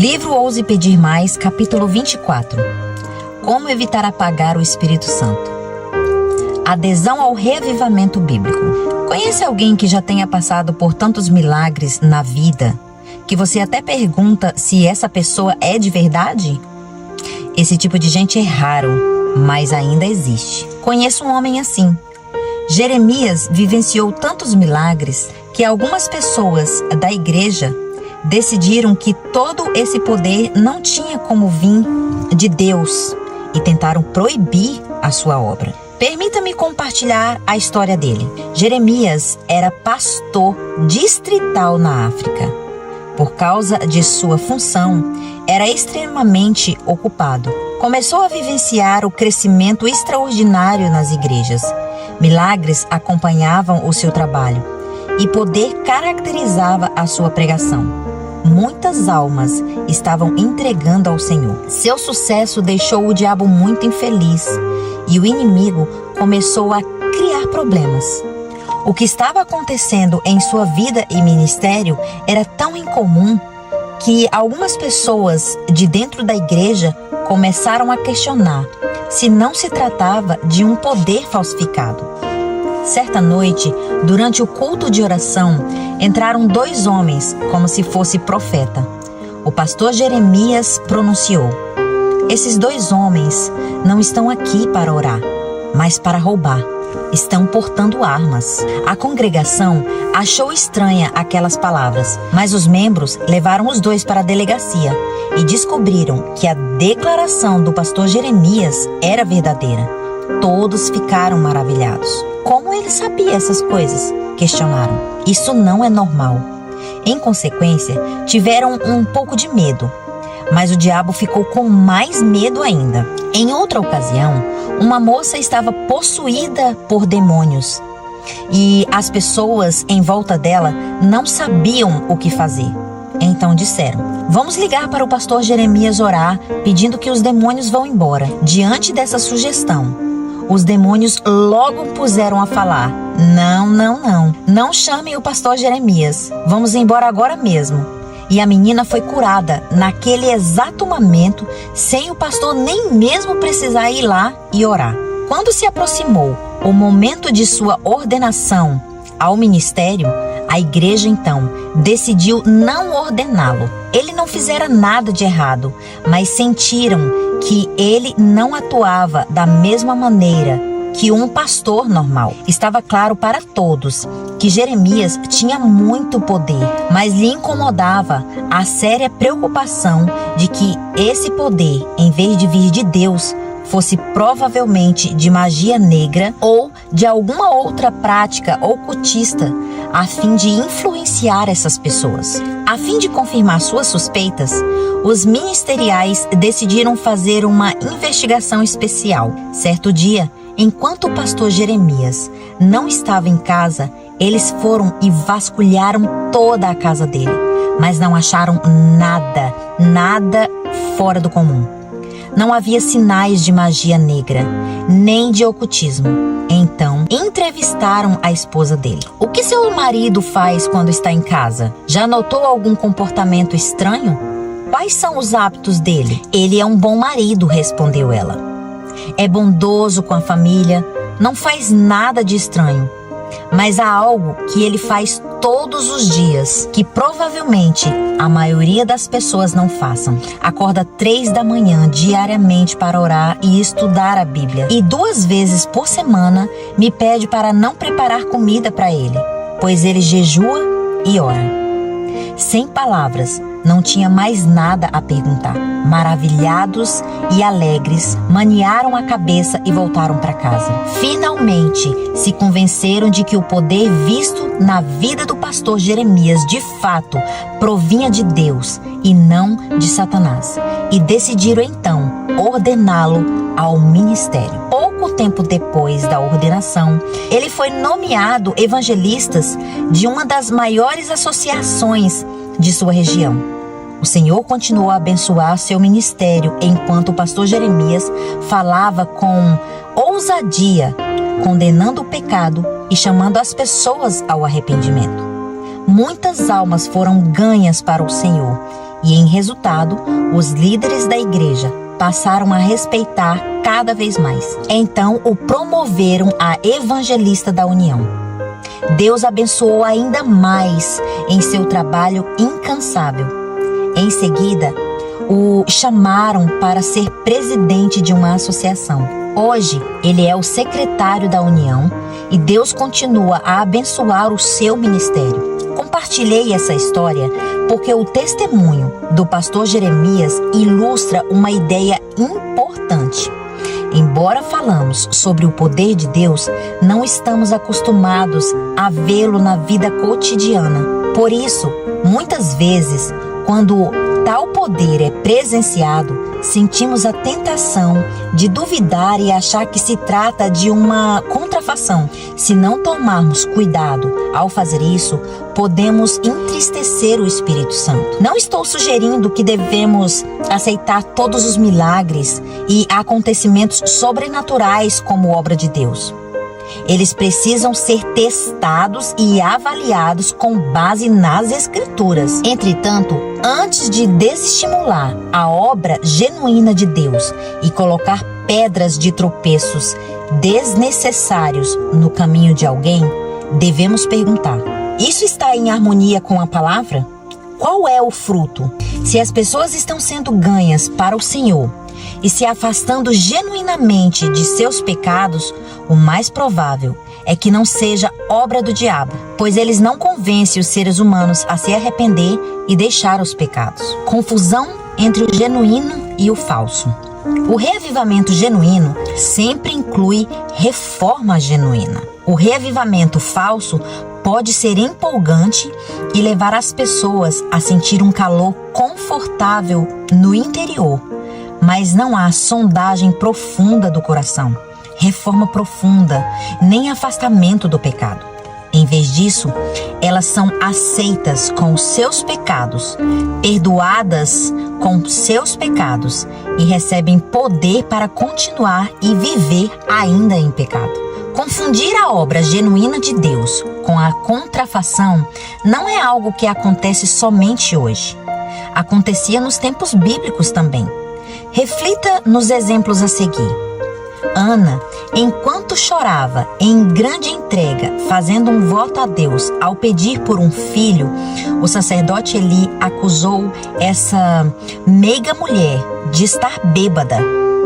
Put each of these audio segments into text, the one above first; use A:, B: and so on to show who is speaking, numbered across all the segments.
A: Livro Ouse Pedir Mais, capítulo 24. Como evitar apagar o Espírito Santo. Adesão ao reavivamento bíblico. Conhece alguém que já tenha passado por tantos milagres na vida que você até pergunta se essa pessoa é de verdade? Esse tipo de gente é raro, mas ainda existe. Conheço um homem assim. Jeremias vivenciou tantos milagres que algumas pessoas da igreja decidiram que todo esse poder não tinha como vir de Deus e tentaram proibir a sua obra. Permita-me compartilhar a história dele. Jeremias era pastor distrital na África. Por causa de sua função, era extremamente ocupado. Começou a vivenciar o crescimento extraordinário nas igrejas. Milagres acompanhavam o seu trabalho e poder caracterizava a sua pregação. Muitas almas estavam entregando ao Senhor. Seu sucesso deixou o diabo muito infeliz e o inimigo começou a criar problemas. O que estava acontecendo em sua vida e ministério era tão incomum que algumas pessoas de dentro da igreja começaram a questionar se não se tratava de um poder falsificado. Certa noite, durante o culto de oração, entraram dois homens como se fosse profeta. O pastor Jeremias pronunciou: "Esses dois homens não estão aqui para orar, mas para roubar. Estão portando armas." A congregação achou estranha aquelas palavras, mas os membros levaram os dois para a delegacia e descobriram que a declaração do pastor Jeremias era verdadeira. Todos ficaram maravilhados. Como ele sabia essas coisas? Questionaram. Isso não é normal. Em consequência, tiveram um pouco de medo. Mas o diabo ficou com mais medo ainda. Em outra ocasião, uma moça estava possuída por demônios. E as pessoas em volta dela não sabiam o que fazer. Então disseram: "Vamos ligar para o pastor Jeremias orar, pedindo que os demônios vão embora." Diante dessa sugestão, os demônios logo puseram a falar: Não chamem o pastor Jeremias. Vamos embora agora mesmo." E a menina foi curada naquele exato momento, sem o pastor nem mesmo precisar ir lá e orar. Quando se aproximou o momento de sua ordenação ao ministério, a igreja então decidiu não ordená-lo. Ele não fizera nada de errado, mas sentiram que ele não atuava da mesma maneira que um pastor normal. Estava claro para todos que Jeremias tinha muito poder, mas lhe incomodava a séria preocupação de que esse poder, em vez de vir de Deus, fosse provavelmente de magia negra ou de alguma outra prática ocultista, a fim de influenciar essas pessoas. A fim de confirmar suas suspeitas, os ministeriais decidiram fazer uma investigação especial. Certo dia, enquanto o pastor Jeremias não estava em casa, eles foram e vasculharam toda a casa dele, mas não acharam nada fora do comum. Não havia sinais de magia negra, nem de ocultismo. Então, entrevistaram a esposa dele. "O que seu marido faz quando está em casa? Já notou algum comportamento estranho? Quais são os hábitos dele?" "Ele é um bom marido", respondeu ela. "É bondoso com a família, não faz nada de estranho. Mas há algo que ele faz todos os dias, que provavelmente a maioria das pessoas não façam. Acorda 3 da manhã diariamente para orar e estudar a Bíblia. E 2 vezes por semana me pede para não preparar comida para ele, pois ele jejua e ora." Sem palavras, não tinha mais nada a perguntar. Maravilhados e alegres, maniaram a cabeça e voltaram para casa. Finalmente, se convenceram de que o poder visto na vida do pastor Jeremias, de fato, provinha de Deus e não de Satanás. E decidiram então ordená-lo ao ministério. Pouco tempo depois da ordenação, ele foi nomeado evangelista de uma das maiores associações de sua região. O Senhor continuou a abençoar seu ministério enquanto o pastor Jeremias falava com ousadia, condenando o pecado e chamando as pessoas ao arrependimento. Muitas almas foram ganhas para o Senhor e, em resultado, os líderes da igreja passaram a respeitar cada vez mais. Então, o promoveram a evangelista da União. Deus abençoou ainda mais em seu trabalho incansável. Em seguida, o chamaram para ser presidente de uma associação. Hoje, ele é o secretário da União e Deus continua a abençoar o seu ministério. Compartilhei essa história porque o testemunho do pastor Jeremias ilustra uma ideia importante. Embora falamos sobre o poder de Deus, não estamos acostumados a vê-lo na vida cotidiana. Por isso, muitas vezes, quando tal poder é presenciado, sentimos a tentação de duvidar e achar que se trata de uma contrafação. Se não tomarmos cuidado ao fazer isso, podemos entristecer o Espírito Santo. Não estou sugerindo que devemos aceitar todos os milagres e acontecimentos sobrenaturais como obra de Deus. Eles precisam ser testados e avaliados com base nas Escrituras. Entretanto, antes de desestimular a obra genuína de Deus e colocar pedras de tropeços desnecessários no caminho de alguém, devemos perguntar: isso está em harmonia com a palavra? Qual é o fruto? Se as pessoas estão sendo ganhas para o Senhor e se afastando genuinamente de seus pecados, o mais provável é que não seja obra do diabo, pois eles não convencem os seres humanos a se arrepender e deixar os pecados. Confusão entre o genuíno e o falso. O reavivamento genuíno sempre inclui reforma genuína. O reavivamento falso pode ser empolgante e levar as pessoas a sentir um calor confortável no interior, mas não há sondagem profunda do coração, reforma profunda, nem afastamento do pecado. Em vez disso, elas são aceitas com os seus pecados, perdoadas com seus pecados e recebem poder para continuar e viver ainda em pecado. Confundir a obra genuína de Deus com a contrafação não é algo que acontece somente hoje. Acontecia nos tempos bíblicos também. Reflita nos exemplos a seguir. Ana, enquanto chorava em grande entrega, fazendo um voto a Deus ao pedir por um filho, o sacerdote Eli acusou essa meiga mulher de estar bêbada.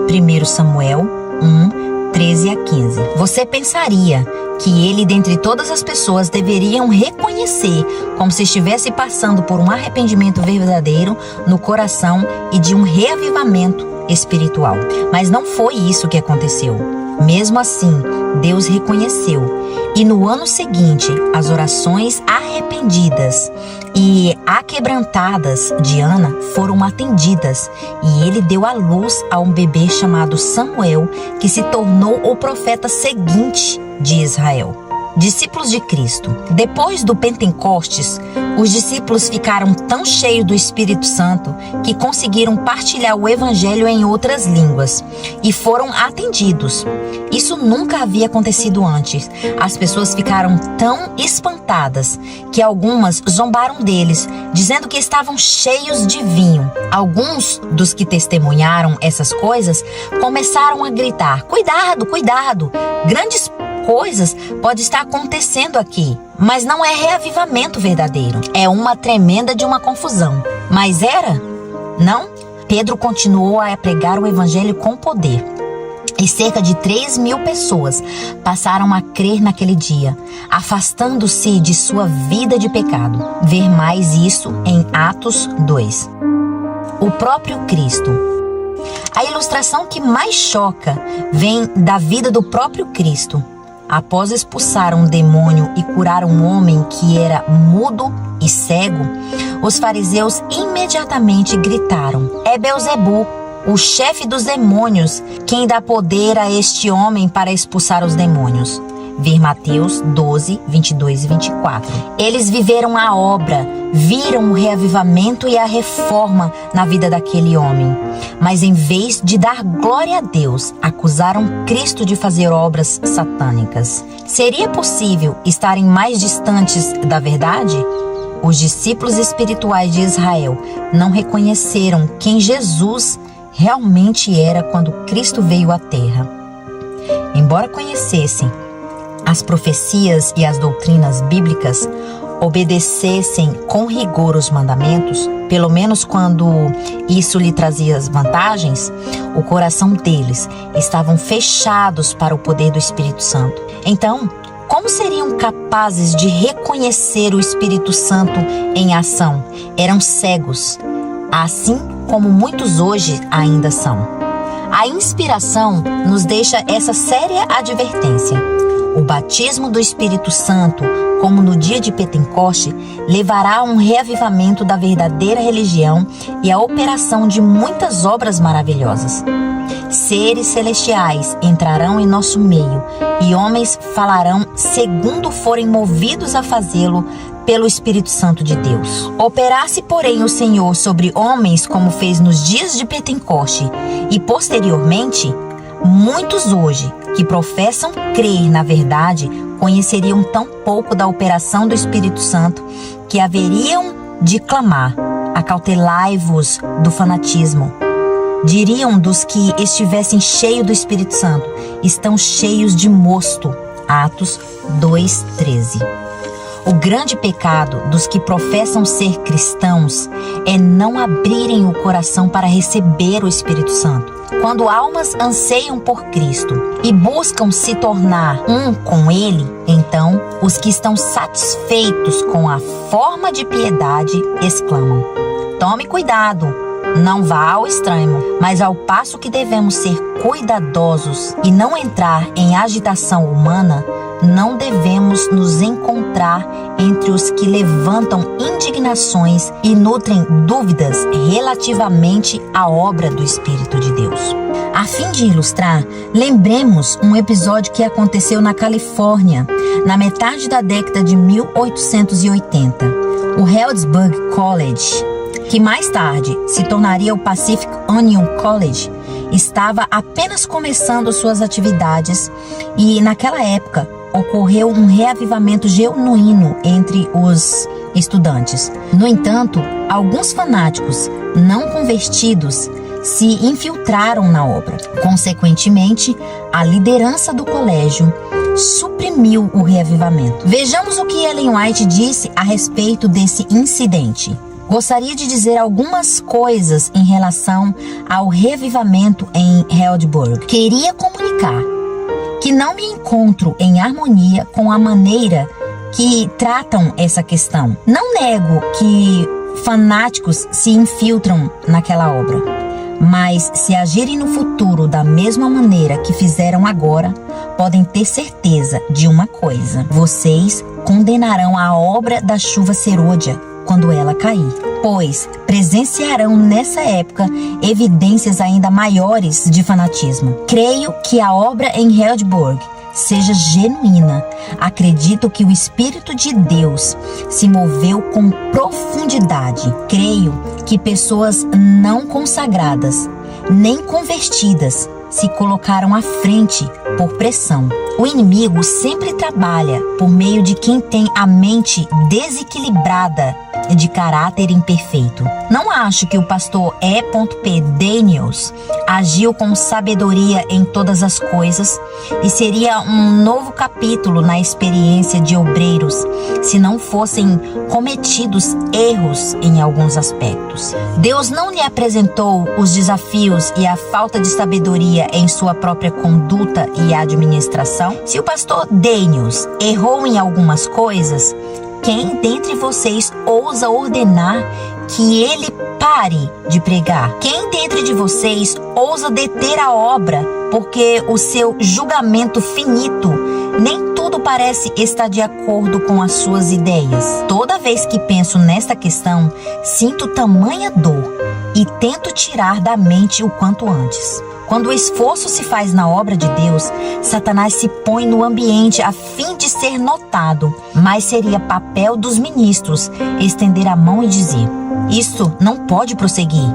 A: 1 Samuel 1, 13 a 15. Você pensaria que ele, dentre todas as pessoas, deveriam reconhecer como se estivesse passando por um arrependimento verdadeiro no coração e de um reavivamento espiritual. Mas não foi isso que aconteceu. Mesmo assim, Deus reconheceu. E no ano seguinte, as orações arrependidas e aquebrantadas de Ana foram atendidas. E ele deu à luz a um bebê chamado Samuel, que se tornou o profeta seguinte de Israel. Discípulos de Cristo. Depois do Pentecostes, os discípulos ficaram tão cheios do Espírito Santo que conseguiram partilhar o Evangelho em outras línguas e foram atendidos. Isso nunca havia acontecido antes. As pessoas ficaram tão espantadas que algumas zombaram deles, dizendo que estavam cheios de vinho. Alguns dos que testemunharam essas coisas começaram a gritar: "Cuidado, cuidado! Grandes coisas podem estar acontecendo aqui." Mas não é reavivamento verdadeiro. É uma tremenda de uma confusão. Mas era? Não? Pedro continuou a pregar o evangelho com poder. E cerca de 3.000 pessoas passaram a crer naquele dia, afastando-se de sua vida de pecado. Ver mais isso em Atos 2. O próprio Cristo. A ilustração que mais choca vem da vida do próprio Cristo. Após expulsar um demônio e curar um homem que era mudo e cego, os fariseus imediatamente gritaram: "É Beelzebu, o chefe dos demônios, quem dá poder a este homem para expulsar os demônios." Ver Mateus 12, 22 e 24. Eles viveram a obra, viram o reavivamento e a reforma na vida daquele homem. Mas em vez de dar glória a Deus, acusaram Cristo de fazer obras satânicas. Seria possível estarem mais distantes da verdade? os discípulos espirituais de Israel não reconheceram quem Jesus realmente era quando Cristo veio à Terra. Embora conhecessem as profecias e as doutrinas bíblicas, obedecessem com rigor os mandamentos, pelo menos quando isso lhe trazia as vantagens, o coração deles estavam fechados para o poder do Espírito Santo. Então, como seriam capazes de reconhecer o Espírito Santo em ação? Eram cegos, assim como muitos hoje ainda são. A inspiração nos deixa essa séria advertência. O batismo do Espírito Santo, como no dia de Pentecoste, levará a um reavivamento da verdadeira religião e a operação de muitas obras maravilhosas. Seres celestiais entrarão em nosso meio e homens falarão segundo forem movidos a fazê-lo pelo Espírito Santo de Deus. Operasse, porém, o Senhor sobre homens como fez nos dias de Pentecoste e posteriormente, muitos hoje que professam crer na verdade conheceriam tão pouco da operação do Espírito Santo que haveriam de clamar: acautelai-vos do fanatismo. Diriam dos que estivessem cheios do Espírito Santo: estão cheios de mosto. Atos 2:13. O grande pecado dos que professam ser cristãos é não abrirem o coração para receber o Espírito Santo. Quando almas anseiam por Cristo e buscam se tornar um com Ele, então os que estão satisfeitos com a forma de piedade exclamam: tome cuidado, não vá ao extremo, mas ao passo que devemos ser cuidadosos e não entrar em agitação humana, não devemos nos encontrar entre os que levantam indignações e nutrem dúvidas relativamente à obra do Espírito de Deus. A fim de ilustrar, lembremos um episódio que aconteceu na Califórnia, na metade da década de 1880. O Healdsburg College, que mais tarde se tornaria o Pacific Union College, estava apenas começando suas atividades e, naquela época, ocorreu um reavivamento genuíno entre os estudantes. No entanto, alguns fanáticos não convertidos se infiltraram na obra. Consequentemente, a liderança do colégio suprimiu o reavivamento. Vejamos o que Ellen White disse a respeito desse incidente. Gostaria de dizer algumas coisas em relação ao revivamento em Healdsburg. Queria comunicar que não me encontro em harmonia com a maneira que tratam essa questão. Não nego que fanáticos se infiltram naquela obra, mas se agirem no futuro da mesma maneira que fizeram agora, podem ter certeza de uma coisa: vocês condenarão a obra da chuva serôdia quando ela cair, pois presenciarão nessa época evidências ainda maiores de fanatismo. Creio que a obra em Healdsburg seja genuína. Acredito que o Espírito de Deus se moveu com profundidade. Creio que pessoas não consagradas, nem convertidas, se colocaram à frente por pressão. O inimigo sempre trabalha por meio de quem tem a mente desequilibrada de caráter imperfeito. Não acho que o pastor E.P. Daniels agiu com sabedoria em todas as coisas e seria um novo capítulo na experiência de obreiros se não fossem cometidos erros em alguns aspectos. Deus não lhe apresentou os desafios e a falta de sabedoria em sua própria conduta e administração? Se o pastor Daniels errou em algumas coisas, quem dentre vocês ousa ordenar que ele pare de pregar? Quem dentre de vocês ousa deter a obra, porque o seu julgamento finito nem tudo parece estar de acordo com as suas ideias? Toda vez que penso nesta questão, sinto tamanha dor e tento tirar da mente o quanto antes. Quando o esforço se faz na obra de Deus, Satanás se põe no ambiente a fim de ser notado, mas seria papel dos ministros estender a mão e dizer: isso não pode prosseguir.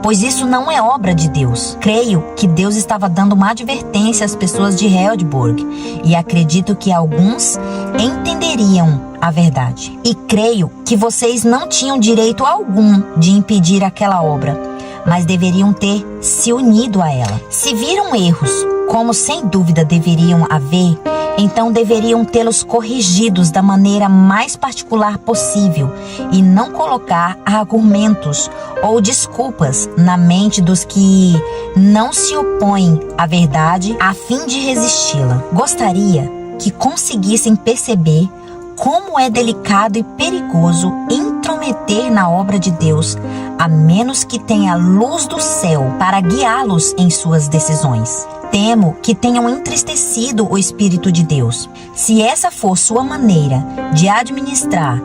A: pois isso não é obra de Deus. Creio que Deus estava dando uma advertência às pessoas de Heidelberg e acredito que alguns entenderiam a verdade. E creio que vocês não tinham direito algum de impedir aquela obra, mas deveriam ter se unido a ela. Se viram erros, como sem dúvida deveriam haver, então deveriam tê-los corrigidos da maneira mais particular possível e não colocar argumentos ou desculpas na mente dos que não se opõem à verdade a fim de resisti-la. Gostaria que conseguissem perceber como é delicado e perigoso intrometer na obra de Deus, a menos que tenha luz do céu para guiá-los em suas decisões. Temo que tenham entristecido o Espírito de Deus. Se essa for sua maneira de administrar,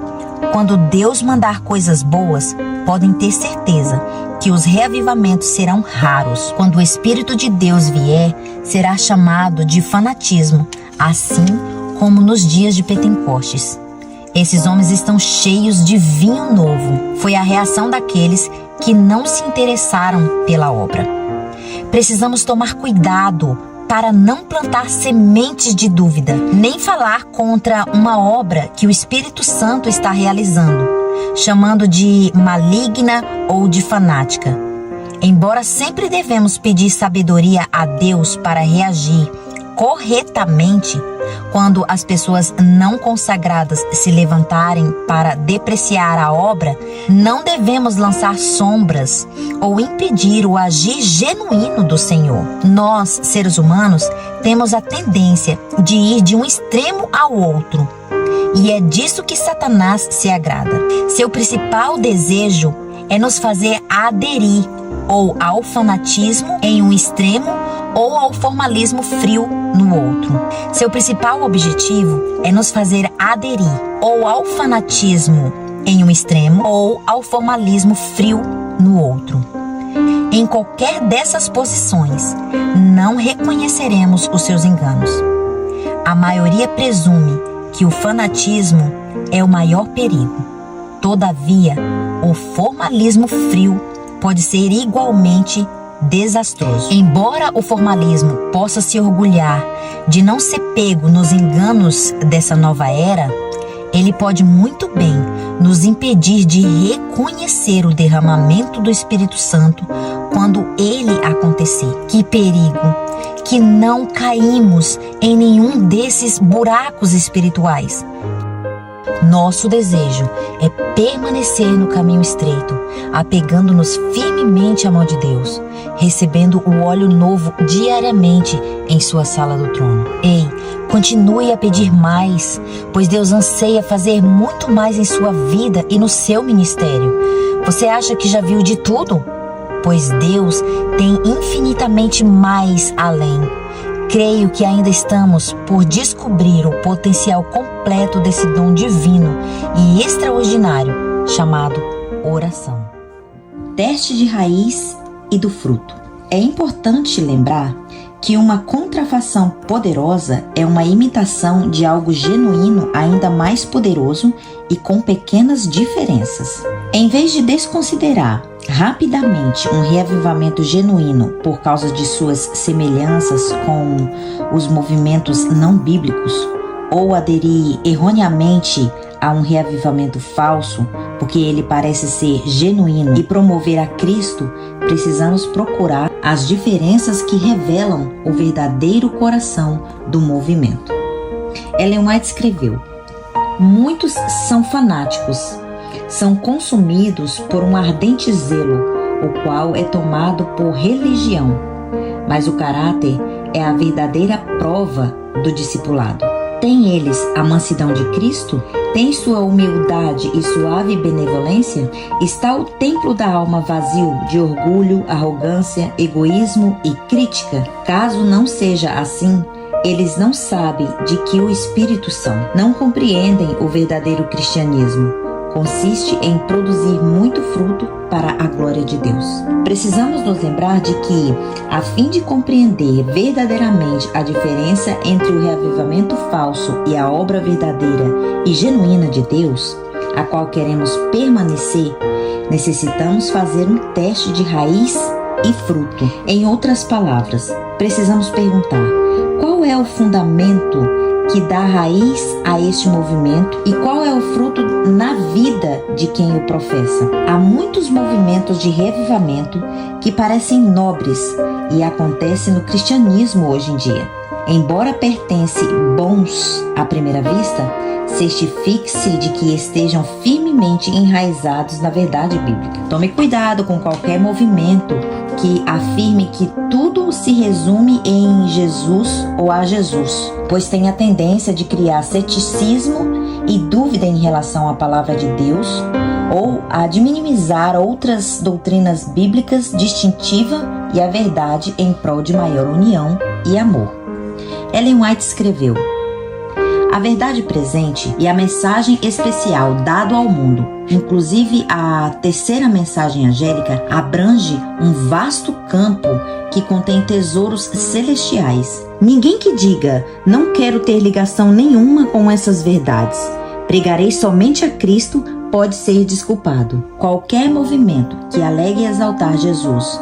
A: quando Deus mandar coisas boas, podem ter certeza que os reavivamentos serão raros. Quando o Espírito de Deus vier, será chamado de fanatismo, assim como nos dias de Pentecostes. Esses homens estão cheios de vinho novo. Foi a reação daqueles que não se interessaram pela obra. Precisamos tomar cuidado para não plantar sementes de dúvida, nem falar contra uma obra que o Espírito Santo está realizando, chamando de maligna ou de fanática. Embora sempre devemos pedir sabedoria a Deus para reagir corretamente, quando as pessoas não consagradas se levantarem para depreciar a obra, não devemos lançar sombras ou impedir o agir genuíno do Senhor. Nós, seres humanos, temos a tendência de ir de um extremo ao outro, e é disso que Satanás se agrada. Seu principal desejo é nos fazer aderir ou ao fanatismo em um extremo ou ao formalismo frio no outro. Seu principal objetivo é nos fazer aderir ou ao fanatismo em um extremo ou ao formalismo frio no outro. Em qualquer dessas posições, não reconheceremos os seus enganos. A maioria presume que o fanatismo é o maior perigo. Todavia, o formalismo frio pode ser igualmente desastroso. Embora o formalismo possa se orgulhar de não ser pego nos enganos dessa nova era, ele pode muito bem nos impedir de reconhecer o derramamento do Espírito Santo quando ele acontecer. Que perigo! Que não caímos em nenhum desses buracos espirituais. Nosso desejo é permanecer no caminho estreito, apegando-nos firmemente à mão de Deus, recebendo o óleo novo diariamente em sua sala do trono. Ei, continue a pedir mais, pois Deus anseia fazer muito mais em sua vida e no seu ministério. Você acha que já viu de tudo? Pois Deus tem infinitamente mais além. Creio que ainda estamos por descobrir o potencial completo desse dom divino e extraordinário chamado oração. Teste de raiz e do fruto. É importante lembrar que uma contrafação poderosa é uma imitação de algo genuíno ainda mais poderoso e com pequenas diferenças. Em vez de desconsiderar rapidamente um reavivamento genuíno por causa de suas semelhanças com os movimentos não bíblicos, ou aderir erroneamente a um reavivamento falso porque ele parece ser genuíno e promover a Cristo, precisamos procurar as diferenças que revelam o verdadeiro coração do movimento. Ellen White escreveu: muitos são fanáticos, são consumidos por um ardente zelo, o qual é tomado por religião, mas o caráter é a verdadeira prova do discipulado. Têm eles a mansidão de Cristo? Tem sua humildade e suave benevolência? Está o templo da alma vazio de orgulho, arrogância, egoísmo e crítica? Caso não seja assim, eles não sabem de que o Espírito são. Não compreendem o verdadeiro cristianismo. Consiste em produzir muito fruto para a glória de Deus. Precisamos nos lembrar de que, a fim de compreender verdadeiramente a diferença entre o reavivamento falso e a obra verdadeira e genuína de Deus, a qual queremos permanecer, Necessitamos fazer um teste de raiz e fruto. Em outras palavras, precisamos perguntar: qual é o fundamento que dá raiz a este movimento e qual é o fruto na vida de quem o professa? Há muitos movimentos de revivamento que parecem nobres e acontecem no cristianismo hoje em dia. Embora pertencem bons à primeira vista, certifique-se de que estejam firmemente enraizados na verdade bíblica. Tome cuidado com qualquer movimento que afirme que tudo se resume em Jesus ou a Jesus, pois tem a tendência de criar ceticismo e dúvida em relação à palavra de Deus, ou a de minimizar outras doutrinas bíblicas distintivas e a verdade em prol de maior união e amor. Ellen White escreveu: a verdade presente e a mensagem especial dado ao mundo, inclusive a terceira mensagem angélica, abrange um vasto campo que contém tesouros celestiais. Ninguém que diga: não quero ter ligação nenhuma com essas verdades, pregarei somente a Cristo, pode ser desculpado. Qualquer movimento que alegue exaltar Jesus,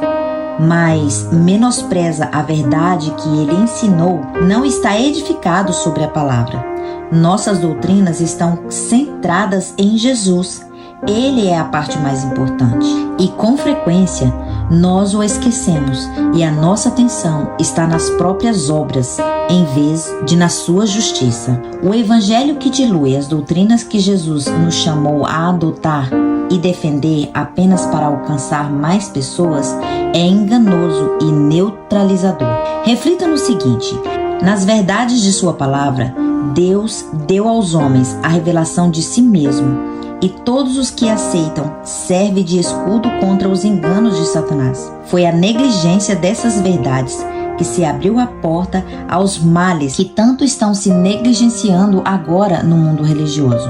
A: mas menospreza a verdade que ele ensinou, não está edificado sobre a palavra. Nossas doutrinas estão centradas em Jesus. Ele é a parte mais importante. E com frequência, nós o esquecemos e a nossa atenção está nas próprias obras, em vez de na sua justiça. O evangelho que dilui as doutrinas que Jesus nos chamou a adotar e defender apenas para alcançar mais pessoas é enganoso e neutralizador. Reflita no seguinte: nas verdades de sua palavra, Deus deu aos homens a revelação de si mesmo, e todos os que aceitam servem de escudo contra os enganos de Satanás. Foi a negligência dessas verdades que se abriu a porta aos males que tanto estão se negligenciando agora no mundo religioso.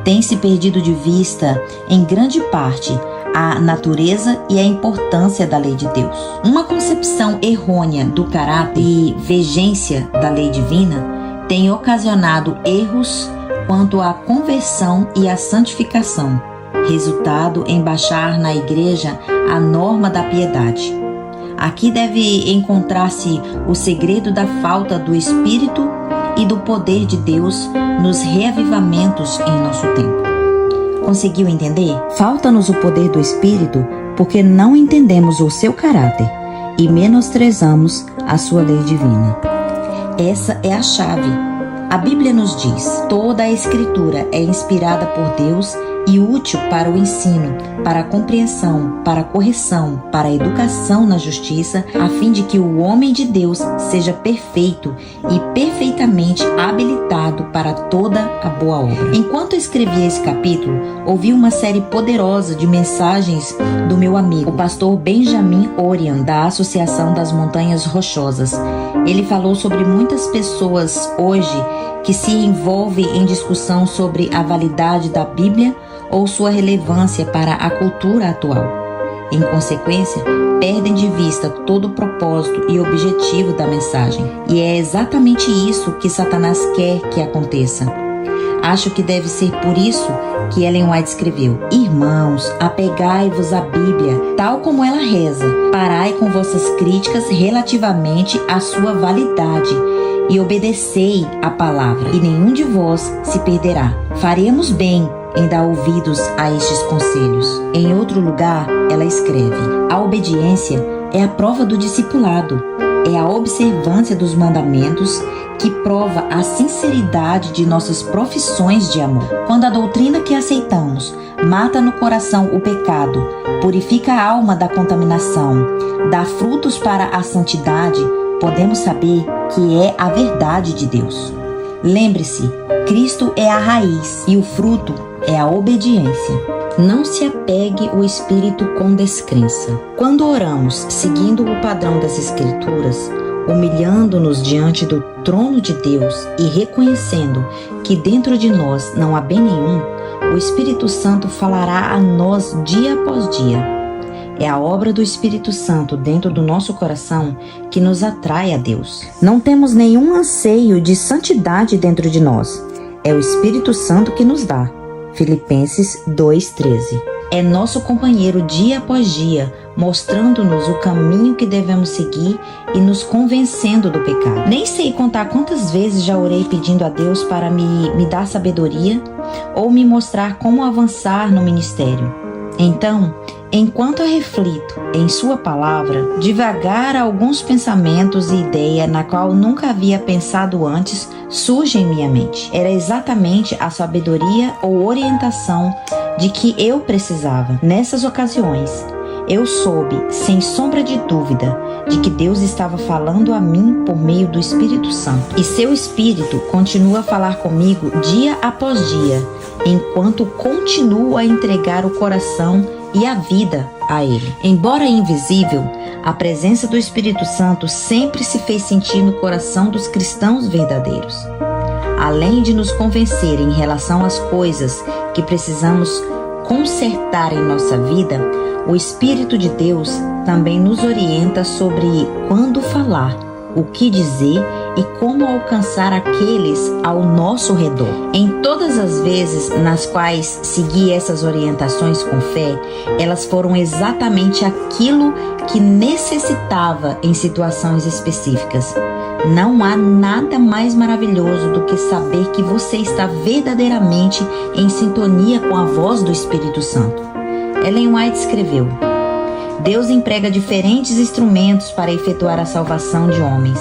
A: Tem-se perdido de vista, em grande parte, a natureza e a importância da lei de Deus. Uma concepção errônea do caráter e vigência da lei divina tem ocasionado erros quanto à conversão e à santificação, resultado em baixar na igreja a norma da piedade. Aqui deve encontrar-se o segredo da falta do Espírito e do poder de Deus nos reavivamentos em nosso tempo. Conseguiu entender? Falta-nos o poder do Espírito porque não entendemos o seu caráter e menosprezamos a sua lei divina. Essa é a chave. A Bíblia nos diz: toda a Escritura é inspirada por Deus e útil para o ensino, para a compreensão, para a correção, para a educação na justiça, a fim de que o homem de Deus seja perfeito e perfeitamente habilitado para toda a boa obra. Enquanto escrevia esse capítulo, ouvi uma série poderosa de mensagens do meu amigo, o pastor Benjamin Orion, da Associação das Montanhas Rochosas. Ele falou sobre muitas pessoas hoje que se envolvem em discussão sobre a validade da Bíblia ou sua relevância para a cultura atual. Em consequência, perdem de vista todo o propósito e objetivo da mensagem. E é exatamente isso que Satanás quer que aconteça. Acho que deve ser por isso que Ellen White escreveu: irmãos, apegai-vos à Bíblia, tal como ela reza. Parai com vossas críticas relativamente à sua validade e obedecei à palavra, e nenhum de vós se perderá. Faremos bem em dar ouvidos a estes conselhos. Em outro lugar, ela escreve: a obediência é a prova do discipulado, é a observância dos mandamentos que prova a sinceridade de nossas profissões de amor. Quando a doutrina que aceitamos mata no coração o pecado, purifica a alma da contaminação, dá frutos para a santidade, podemos saber que é a verdade de Deus. Lembre-se, Cristo é a raiz e o fruto é a obediência. Não se apegue ao espírito com descrença. Quando oramos seguindo o padrão das Escrituras, humilhando-nos diante do trono de Deus e reconhecendo que dentro de nós não há bem nenhum, o Espírito Santo falará a nós dia após dia. É a obra do Espírito Santo dentro do nosso coração que nos atrai a Deus. Não temos nenhum anseio de santidade dentro de nós. É o Espírito Santo que nos dá. Filipenses 2:13. é nosso companheiro dia após dia, mostrando-nos o caminho que devemos seguir e nos convencendo do pecado. Nem sei contar quantas vezes já orei pedindo a Deus para me dar sabedoria ou me mostrar como avançar no ministério. Então, enquanto eu reflito em sua palavra, devagar alguns pensamentos e ideias na qual nunca havia pensado antes surgem em minha mente. Era exatamente a sabedoria ou orientação de que eu precisava. Nessas ocasiões, eu soube, sem sombra de dúvida, de que Deus estava falando a mim por meio do Espírito Santo. E seu Espírito continua a falar comigo dia após dia, enquanto continuo a entregar o coração e a vida a Ele. Embora invisível, a presença do Espírito Santo sempre se fez sentir no coração dos cristãos verdadeiros. Além de nos convencer em relação às coisas que precisamos consertar em nossa vida, o Espírito de Deus também nos orienta sobre quando falar, o que dizer e como alcançar aqueles ao nosso redor. Em todas as vezes nas quais segui essas orientações com fé, elas foram exatamente aquilo que necessitava em situações específicas. Não há nada mais maravilhoso do que saber que você está verdadeiramente em sintonia com a voz do Espírito Santo. Ellen White escreveu: Deus emprega diferentes instrumentos para efetuar a salvação de homens.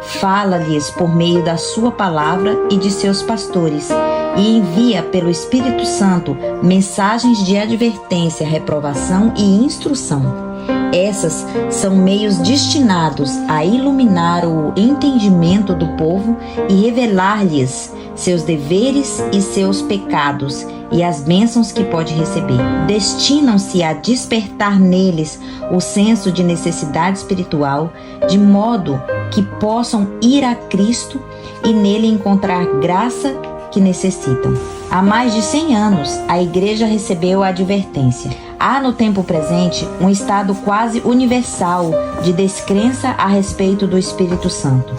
A: Fala-lhes por meio da sua palavra e de seus pastores, e envia pelo Espírito Santo mensagens de advertência, reprovação e instrução. Essas são meios destinados a iluminar o entendimento do povo e revelar-lhes seus deveres e seus pecados e as bênçãos que pode receber. Destinam-se a despertar neles o senso de necessidade espiritual, de modo que possam ir a Cristo e nele encontrar graça que necessitam. Há mais de 100 anos, a Igreja recebeu a advertência. Há no tempo presente um estado quase universal de descrença a respeito do Espírito Santo,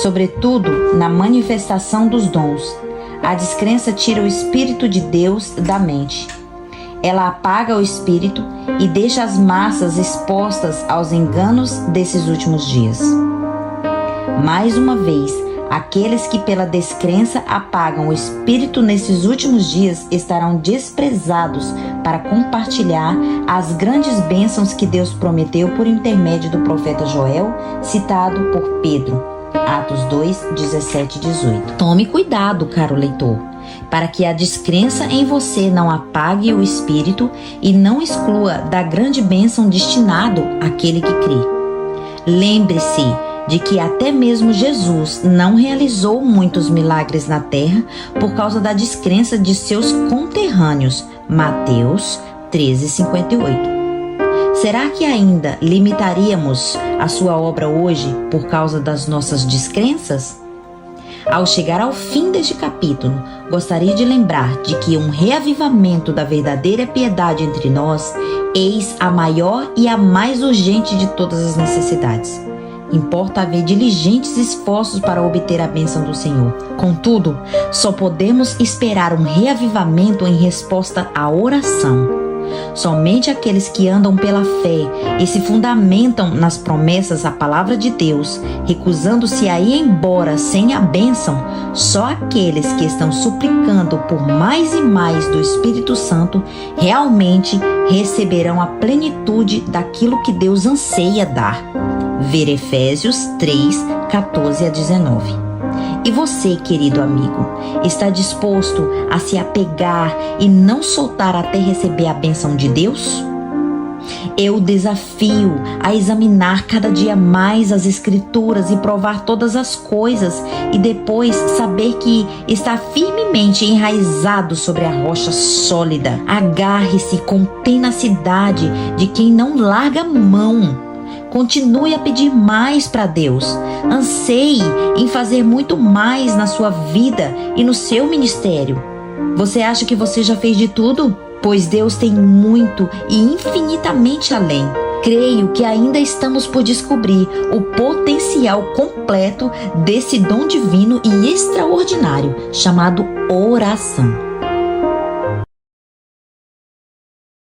A: sobretudo na manifestação dos dons. A descrença tira o Espírito de Deus da mente. Ela apaga o Espírito e deixa as massas expostas aos enganos desses últimos dias. Mais uma vez, aqueles que pela descrença apagam o Espírito nesses últimos dias estarão desprezados para compartilhar as grandes bênçãos que Deus prometeu por intermédio do profeta Joel, citado por Pedro. Atos 2, 17 e 18. Tome cuidado, caro leitor, para que a descrença em você não apague o Espírito e não exclua da grande bênção destinado àquele que crê. Lembre-se de que até mesmo Jesus não realizou muitos milagres na terra por causa da descrença de seus conterrâneos. Mateus 13:58. Será que ainda limitaríamos a sua obra hoje por causa das nossas descrenças? Ao chegar ao fim deste capítulo, gostaria de lembrar de que um reavivamento da verdadeira piedade entre nós, eis a maior e a mais urgente de todas as necessidades. Importa haver diligentes esforços para obter a bênção do Senhor. Contudo, só podemos esperar um reavivamento em resposta à oração. Somente aqueles que andam pela fé e se fundamentam nas promessas da palavra de Deus, recusando-se a ir embora sem a bênção, só aqueles que estão suplicando por mais e mais do Espírito Santo realmente receberão a plenitude daquilo que Deus anseia dar. Ver Efésios 3, 14 a 19. E você, querido amigo, está disposto a se apegar e não soltar até receber a bênção de Deus? Eu o desafio a examinar cada dia mais as Escrituras e provar todas as coisas e depois saber que está firmemente enraizado sobre a rocha sólida. Agarre-se com tenacidade de quem não larga mão. Continue a pedir mais para Deus. Anseie em fazer muito mais na sua vida e no seu ministério. Você acha que você já fez de tudo? Pois Deus tem muito e infinitamente além. Creio que ainda estamos por descobrir o potencial completo desse dom divino e extraordinário chamado oração.